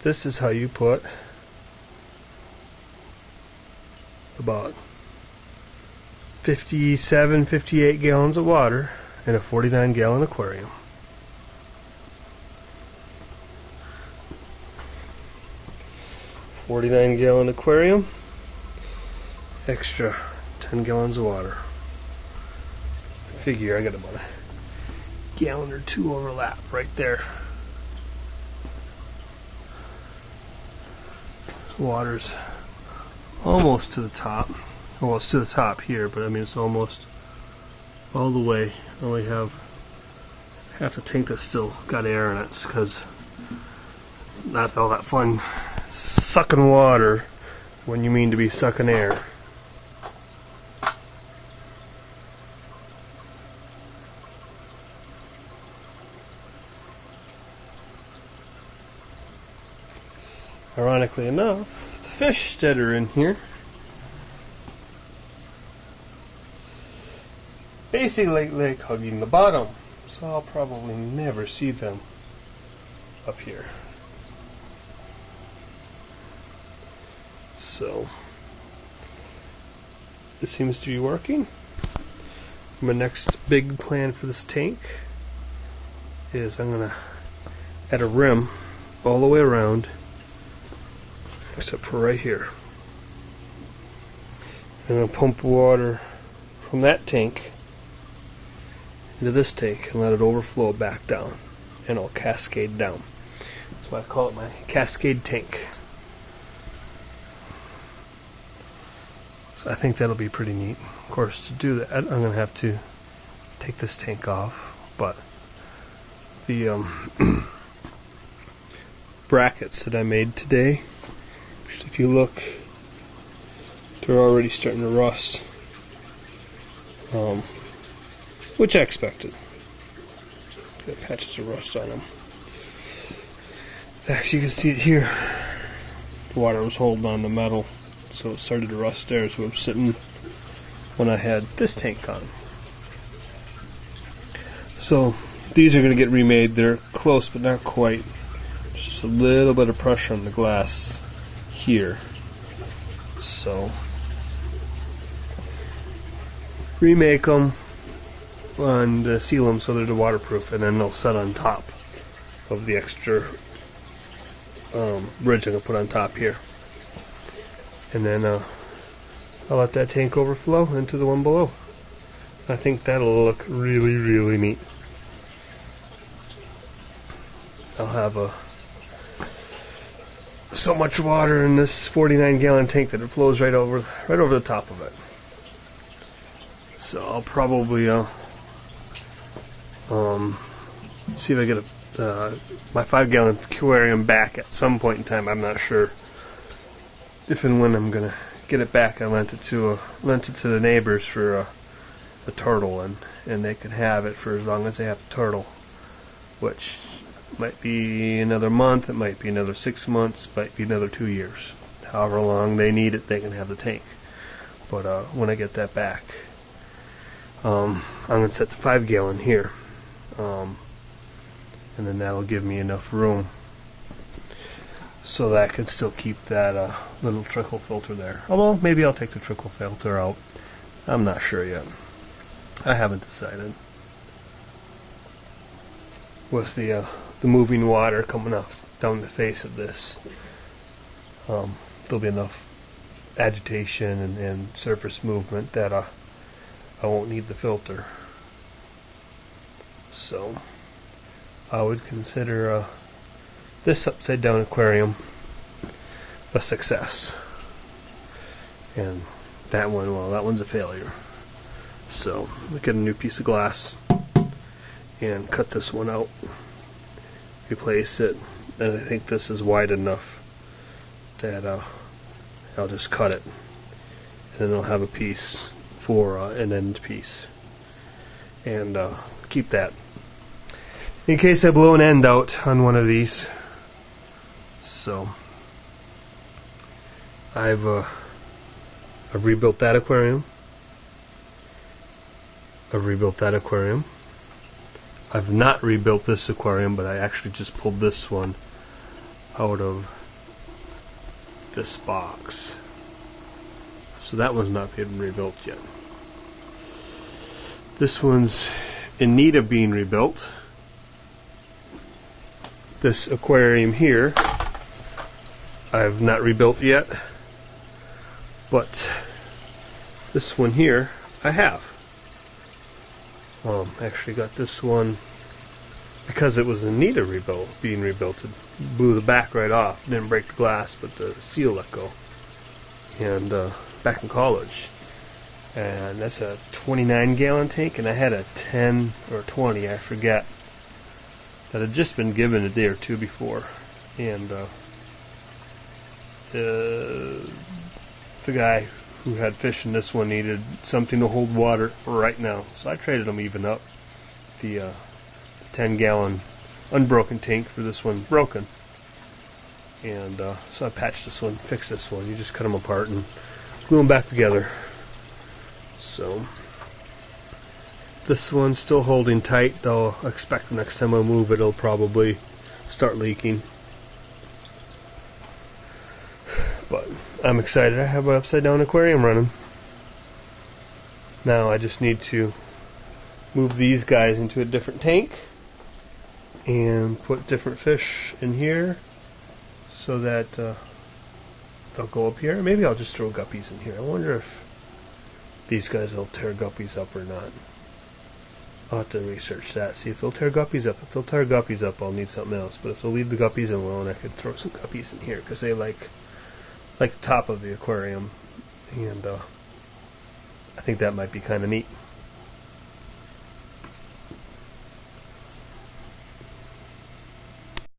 this is how you put about 57, 58 gallons of water in a 49-gallon aquarium. $49-gallon aquarium, extra 10 gallons of water. I figure I got about a gallon or two overlap right there. Water's almost to the top. Well, it's to the top here, but I mean it's almost all the way. I only have half the tank that's still got air in it because it's not all that fun sucking water when you mean to be sucking air. Ironically enough, the fish that are in here basically like hugging the bottom, so I'll probably never see them up here. So it seems to be working. My next big plan for this tank is I'm gonna add a rim all the way around except for right here. I'm gonna pump water from that tank into this tank and let it overflow back down, and it'll cascade down. So I call it my cascade tank. So I think that'll be pretty neat. Of course, to do that, I'm going to have to take this tank off, but the brackets that I made today, if you look, they're already starting to rust, which I expected. Got patches of rust on them. Actually, you can see it here. The water was holding on the metal, so it started to rust there. So I'm sitting when I had this tank on. So these are going to get remade. They're close, but not quite. There's just a little bit of pressure on the glass here. So remake them and seal them so they're waterproof, and then they'll set on top of the extra bridge I'm going to put on top here. And then I'll let that tank overflow into the one below. I think that'll look really, really neat. I'll have so much water in this 49-gallon tank that it flows right over the top of it. So I'll probably see if I get my 5-gallon aquarium back at some point in time. I'm not sure if and when I'm gonna get it back. I lent it to the neighbors for a turtle, and they can have it for as long as they have a turtle, which might be another month, it might be another 6 months, might be another 2 years. However long they need it, they can have the tank. But when I get that back, I'm gonna set the 5-gallon here, and then that'll give me enough room so that I can still keep that little trickle filter there. Although maybe I'll take the trickle filter out. I'm not sure yet. I haven't decided. With the moving water coming off down the face of this, there'll be enough agitation and surface movement that I won't need the filter. So I would consider this upside down aquarium a success, and that one, well, that one's a failure. So we get a new piece of glass and cut this one out, replace it, and I think this is wide enough that I'll just cut it, and then I'll have a piece for an end piece, and keep that in case I blow an end out on one of these. So I've rebuilt that aquarium. I've rebuilt that aquarium. I've not rebuilt this aquarium, but I actually just pulled this one out of this box. So that one's not getting rebuilt yet. This one's in need of being rebuilt. This aquarium here I've not rebuilt yet, but this one here I have. Actually got this one because it was in need of being rebuilt. It blew the back right off. Didn't break the glass, but the seal let go. And back in college. And that's a 29-gallon tank, and I had a 10 or 20, I forget, that had just been given a day or two before. And the guy who had fish in this one needed something to hold water right now, so I traded them even up. The 10-gallon unbroken tank for this one broken. And so I patched this one, fixed this one. You just cut them apart and glue them back together. So this one's still holding tight, though I expect the next time I move it, it'll probably start leaking. But I'm excited. I have an upside down aquarium running. Now I just need to move these guys into a different tank and put different fish in here so that they'll go up here. Maybe I'll just throw guppies in here. I wonder if these guys will tear guppies up or not. I'll have to research that, see if they'll tear guppies up. If they'll tear guppies up, I'll need something else. But if they'll leave the guppies alone, I could throw some guppies in here because they like the top of the aquarium, and I think that might be kind of neat.